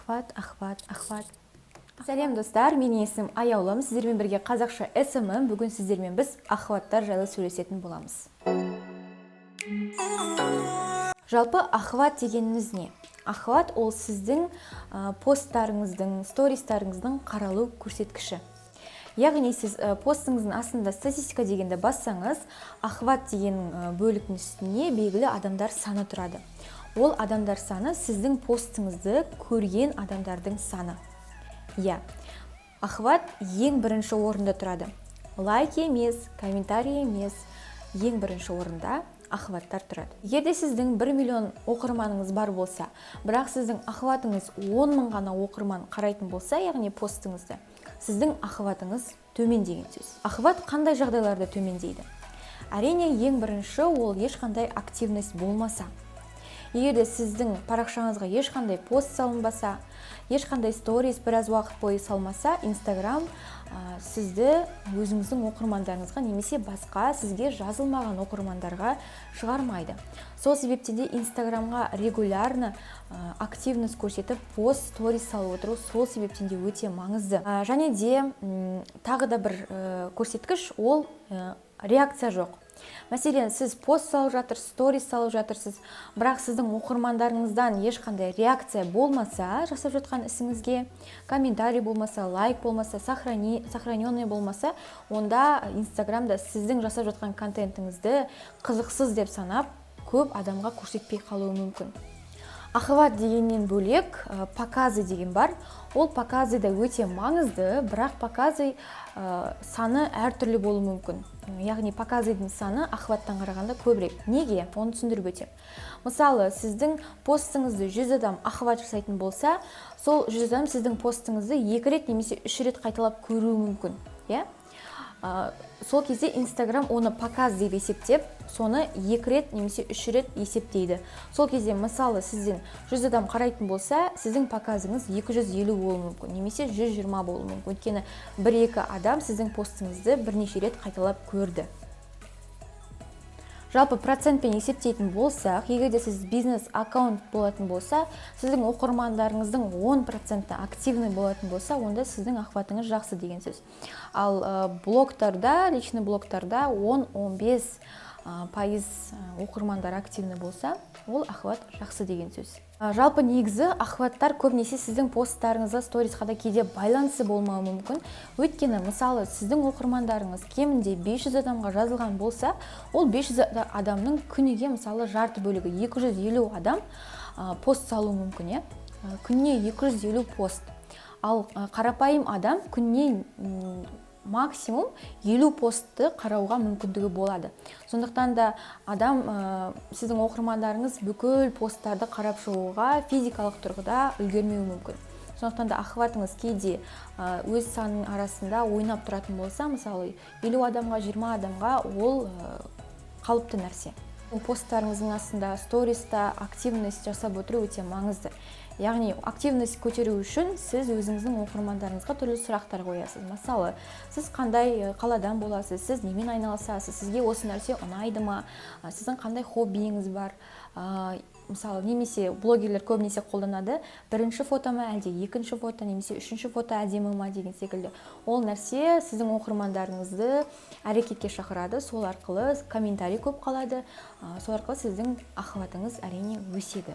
Ахват. Сәлем достар, менің есімім Аяулым. Сіздермен бірге қазақша СМ. Бүгін сіздермен біз ахваттар жайлы сөйлесетін боламыз. Жалпы ахват дегеніміз не? Ахват ол сіздің посттарыңыздың, стористарыңыздың қаралу көрсеткіші. Яғни сіз постыңыздың астында статистика дегенді бассаңыз, ахват деген бөліктің үстіне белгілі адамдар саны тұрады. Ол адамдар саны сіздің постыңызды көрген адамдардың саны. Ахват ең бірінші орында тұрады. Лайк емес, комментарий емес, ең бірінші орында ахваттар тұрады. Егерде сіздің 1 миллион оқырманыңыз бар болса, бірақ сіздің ахватыңыз 10 мың ғана оқырман қарайтын болса, яғни постыңызды, сіздің ахватыңыз төмен деген сөз. Ахват қандай жағдайларда төмендейді? Әрине, ең бірінші ол ешқандай активность болмаса. Егерде сіздің парақшаңызға ешқандай пост салынбаса, ешқандай сторис біраз уақыт бойы салмаса, Instagram сізді өзіңіздің оқырмандарыңызға немесе басқа сізге жазылмаған оқырмандарға шығармайды. Сол себептен де Instagramға регулярно активность көрсетіп, пост, сторис салып отыру сол себептен де өте маңызды. Және де тағы да бір көрсеткіш ол реакция жоқ. Мәселен, сіз пост салып жатырсыз, сторис салып жатырсыз, бірақ сіздің оқырмандарыңыздан ешқандай реакция болмаса, жасап жатқан ісіңізге, комментарий болмаса, лайк болмаса, сохраненный болмаса, онда Инстаграмда сіздің жасап жатқан контентіңізді қызықсыз деп санап, көп адамға көрсетпей қалуы мүмкін. Ахват дегеннен бөлек показы деген бар. Ол показы да өте маңызды, бірақ показы саны әртүрлі болуы мүмкін. Яғни показыдың саны ахваттан қарағанда көбірек. Неге? Оны түсіндіріп өтем. Мысалы, сіздің постыңызды 100 адам ахват жасайтын болса, сол 100 адам сіздің постыңызды 2 рет немесе 3 рет қайталап көруі мүмкін. Сол кезде Instagram оны показ деп есептеп, соны 2 рет немесе 3 рет есептейді. Сол кезде, мысалы, сізден 100 адам қарайтын болса, сіздің показыңыз 250 болуы мүмкін, немесе 120 болуы мүмкін. Өйткені 1-2 адам сіздің постыңызды бірнеше рет қайталап көрді. Жалпы процентпен есептейтін болсақ, егерде сіз бизнес аккаунт болатын болса, сіздің оқырмандарыңыздың 10% активный болатын болса, онда сіздің ахватыңыз жақсы деген сөз. Ал блогтарда, личный блогтарда 10-15% оқырмандар активный болса, ол ахват жақсы деген сөз. Жалпы негізі ахваттар көбінесе сіздің посттарыңызға, сторисқа да кейде байланысы болмауы мүмкін. Өйткені, мысалы, сіздің оқырмандарыңыз кемінде 500 адамға жазылған болса, ол 500 адамның күніге, мысалы, жарты бөлігі 250 адам пост салуы мүмкін. Күніне 250 пост. Ал қарапайым адам күніне максимум 50 постты қарауға мүмкіндігі болады. Сондықтан да адам, сіздің оқырмандарыңыз бүкіл посттарды қарап шығуға физикалық тұрғыда үлгермеуі мүмкін. Сондықтан да ахватыңыз кейде өз санының арасында ойнап тұратын болса, мысалы 50 адамға, 20 адамға ол қалыпты нәрсе. Посттарыңыздың астында сториста активность жасап отыру өте маңызды. Яғни активность көтеру үшін сіз өзіңіздің оқырмандарыңызға түрлі сұрақтар қоясыз. Мысалы, сіз қандай қаладан боласыз, сіз немен айналысасыз, сізге осы нәрсе ұнайды ма, сіздің қандай хоббиіңіз бар. Мысалы, немесе блогерлер көбінесе қолданады, бірінші фото ма, әлде екінші фото, немесе үшінші фото әдемі ма деген секілді. Ол нәрсе сіздің оқырмандарыңызды әрекетке шақырады, сол арқылы комментарий көп қалады, сол арқылы сіздің ахватыңыз әрине өседі.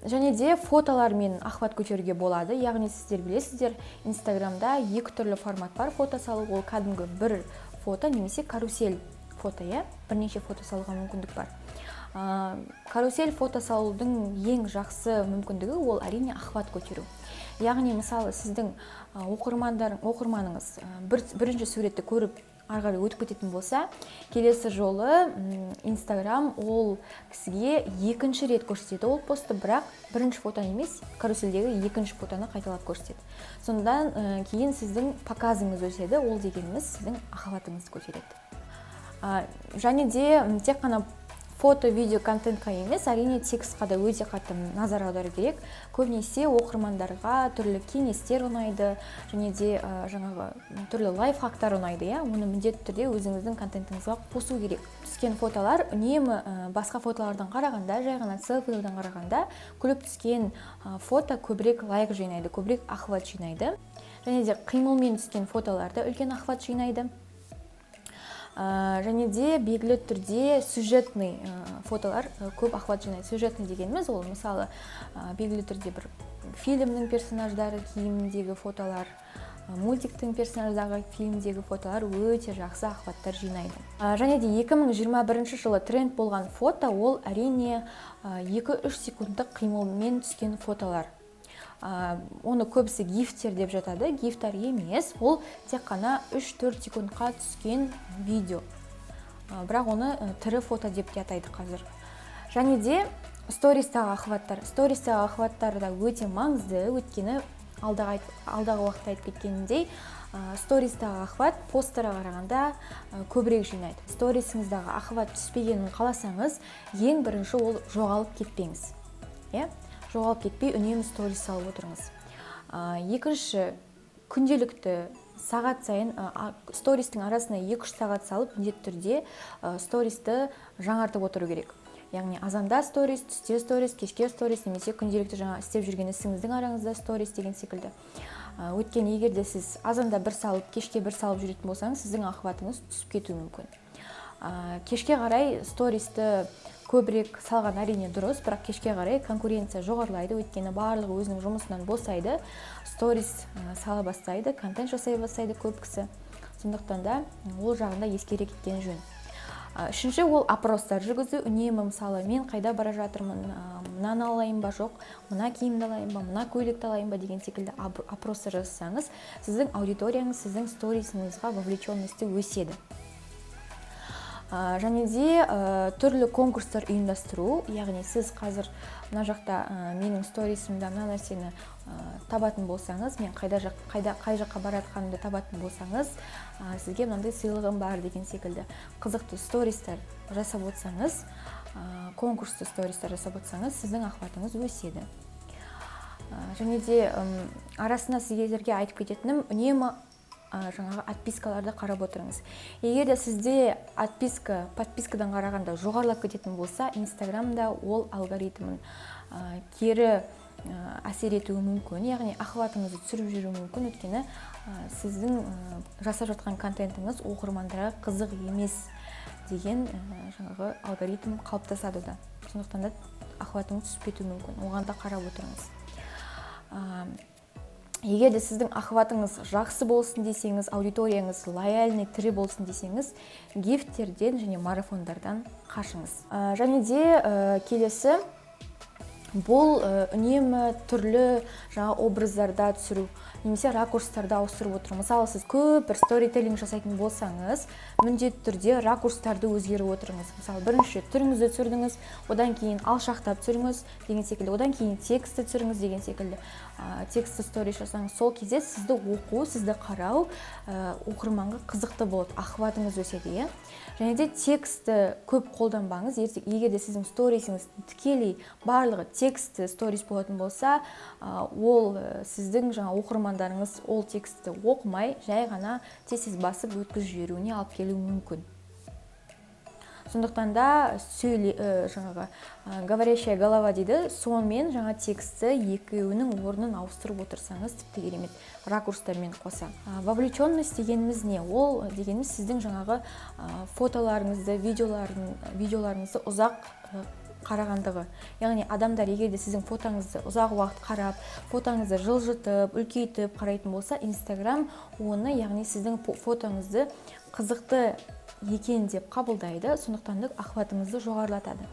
Және де фотолармен ахват көтеруге болады. Яғни сіздер білесіздер, Инстаграмда 2 түрлі формат бар фото салу. Ол кәдімгі бір фото немесе карусель фото, бірнеше фото салуға мүмкіндік бар. Карусель фото салудың ең жақсы мүмкіндігі ол әрине ахват көтеру. Яғни, мысалы, сіздің оқырманыңыз бірінші суретті көріп арғары өтіп кететін болса, келесі жолы Instagram ол кісіге екінші рет көрсетеді ол постты, бірақ бірінші фото емес, карусельдегі екінші фотоны қайталап көрсетеді. Сондан кейін сіздің показыңыз өседі, ол дегеніміз сіздің ахватыңызды көтереді. Және де тек қана фото, видео контентқа емес, әрине текстқа да өте қатты назар аудару керек. Көбінесе оқырмандарға түрлі кеңестер ұнайды, және де жаңағы түрлі лайфхактар ұнайды, иә. Оны міндетті түрде өзіңіздің контентіңізге қосу керек. Түскен фотолар үнемі басқа фотолардан қарағанда, жай ғана селфилерден қарағанда, күліп түскен фото көбірек лайк жинайды, көбірек охват жинайды. Және де қимылмен түскен фотоларда үлкен охват жинайды. Және де белгілі түрде сюжетный фотолар көп охват жинайды. Сюжетный дегеніміз ол мысалы белгілі түрде бір фильмнің персонаждары киіміндегі фотолар, мультиктің персонаждағы фильмдегі фотолар өте жақсы охваттар жинайды. Және де 2021 жылы тренд болған фото ол әрине 2-3 секундтық қимылмен түскен фотолар. Оны көбісі гифтер деп жатады. Гифтер емес, ол тек қана 3-4 секундқа түскен видео. Бірақ оны тірі фото деп те атайды қазір. Және де стористағы охваттар. Стористағы охваттар да өте маңызды, өйткені алдағы уақытта айтып кеткенімдей, стористағы охват посттарға қарағанда көбірек жинайды. Сторисіңіздағы охват түспегенін қаласаңыз, ең бірінші ол жоғалып кетпеңіз. Жоғалып кетпей, үнемі сторис салып отырыңыз. Екінші, күнделікті сағат сайын стористің арасына 2-3 сағат салып, міндетті түрде стористі жаңартып отыру керек. Яғни азанда сторис, түсте сторис, кешке сторис, немесе күнделікті жаңа істеп жүрген ісіңіздің араңызда сторис деген секілді. Өйткені егер де сіз азанда бір салып, кешке бір салып жүретін болсаңыз, сіздің охватыңыз түсіп кетуі мүмкін. Кешке қарай стористі көбірек салған әрине дұрыс, бірақ кешке қарай конкуренция жоғарылайды, өйткені барлығы өзінің жұмысынан босайды, сторис сала бастайды, контент жасай бастайды көп кісі. Сондықтан да ол жағында ескере кеткен жөн. Үшінші, ол опростар жүргізу. Үнемі мысалы мен қайда бара жатырмын, мынаны алайын ба жоқ, мына киімді алайын ба, мына көйлекті алайын ба деген секілді опростар жасасаңыз, сіздің аудиторияңыз, сіздің сторисіңізға вовлеченності өседі. Және де түрлі конкурстар ұйымдастыру, яғни сіз қазір мына жақта менің сторисімді мына нәрсені табатын болсаңыз, мен қай жаққа баратқанымды табатын болсаңыз, сізге мынандай сыйлығым бар деген секілді қызықты стористар жасап отырсаңыз, конкурсты стористар жасап отырсаңыз, сіздің охватыңыз өседі. Және де арасында сіздерге айтып кететінім, үнемі жаңағы отпискаларды қарап отырыңыз. Егер де сізде подпискадан қарағанда жоғарылап кететін болса, Инстаграмда ол алгоритмін кері әсер етуі мүмкін, яғни охватыңызды түсіріп жүруі мүмкін, өйткені сіздің жасап жатқан контентіңіз оқырмандарға қызық емес деген жаңағы алгоритм қалыптасады да. Сондықтан да охватыңыз түсіп кетуі мүмкін, оған да қарап отырыңыз. Егер де сіздің охватыңыз жақсы болсын десеңіз, аудиторияңыз лояльный, тірі болсын десеңіз, гифттерден және марафондардан қашыңыз. Және де келесі, бұл үнемі түрлі жаңа образдарда түсіру, немесе ракурстарды ауыстырып отыру. Мысалы, сіз көп бір сторителлинг жасайтын болсаңыз, міндетті түрде ракурстарды өзгеріп отырыңыз. Мысалы, бірінші түріңізді түсірдіңіз, одан кейін алшақтап түсіріңіз деген секілді, одан кейін текстті түсіріңіз деген секілді. Текстті сторис жасаңыз, сол кезде сізді оқу, сізді қарау оқырманға қызықты болады, охватыңыз өседі. Және де текстті көп қолданбаңыз. Егер де сіздің сторисіңіз тікелей барлығы текстті сторис болатын болса, ол сіздің жаңа оқырмандарыңыз ол текстті оқымай, жай ғана тез басып өткізіп жіберуіне алып келуі мүмкін. Сондықтан да жаңағы говорящая голова дейді, сонымен жаңа тексті екеуінің орнын ауыстырып отырсаңыз тіпті керемет, ракурстармен қоса. Вовлеченность дегеніміз не? Ол дегеніміз сіздің жаңағы фотоларыңызды, видеоларыңызды ұзақ қарағандығы. Яғни адамдар егер де сіздің фотоңызды ұзақ уақыт қарап, фотоңызды жылжытып, үлкейтіп қарайтын болса, Инстаграм оны, яғни сіздің фотоңызды қызықты екен деп қабылдайды, сондықтан да охватыңызды жоғарылатады.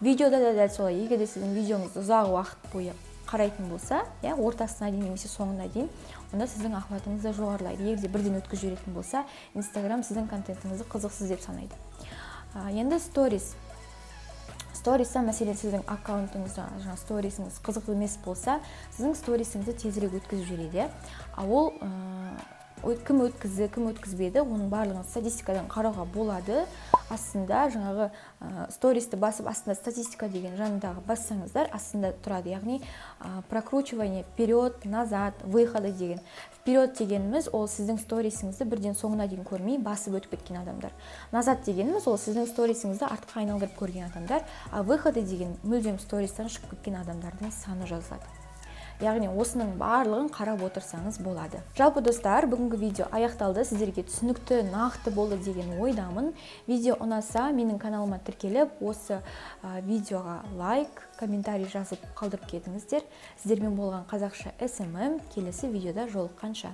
Видеода да дәл солай, егер де сіздің видеоңызды ұзақ уақыт бойы қарайтын болса, ортасына дейін немесе соңына дейін, онда сіздің охватыңыз да жоғарылайды. Егер де бірден өткізіп жіберетін болса, Инстаграм сіздің контентіңізді қызықсыз деп санайды. Енді сториста, мәселен сіздің аккаунтыңызда жаңа сторисіңіз қызық емес болса, сіздің сторисіңізді тезірек өткізіп жібереді. Ол кім өткізді, кім өткізбеді, оның барлығын статистикадан қарауға болады. Астында жаңағы стористі басып, астында статистика деген жанындағы бассаңыздар, астында тұрады. Яғни прокручивание вперед, назад, выходы деген. Вперед дегеніміз ол сіздің сторисіңізді бірден соңына дейін көрмей басып өтіп кеткен адамдар. Назад дегеніміз ол сіздің сторисіңізді артқа айналдырып көрген адамдар. А выходы деген мүлдем стористан шығып кеткен адамдардың саны жазылады. Яғни осының барлығын қарап отырсаңыз болады. Жалпы достар, бүгінгі видео аяқталды. Сіздерге түсінікті, нақты болды деген ойдамын. Видео ұнаса, менің каналыма тіркеліп, осы видеоға лайк, комментарий жазып қалдырып кетіңіздер. Сіздермен болған қазақша SMM келесі видеода жолыққанша.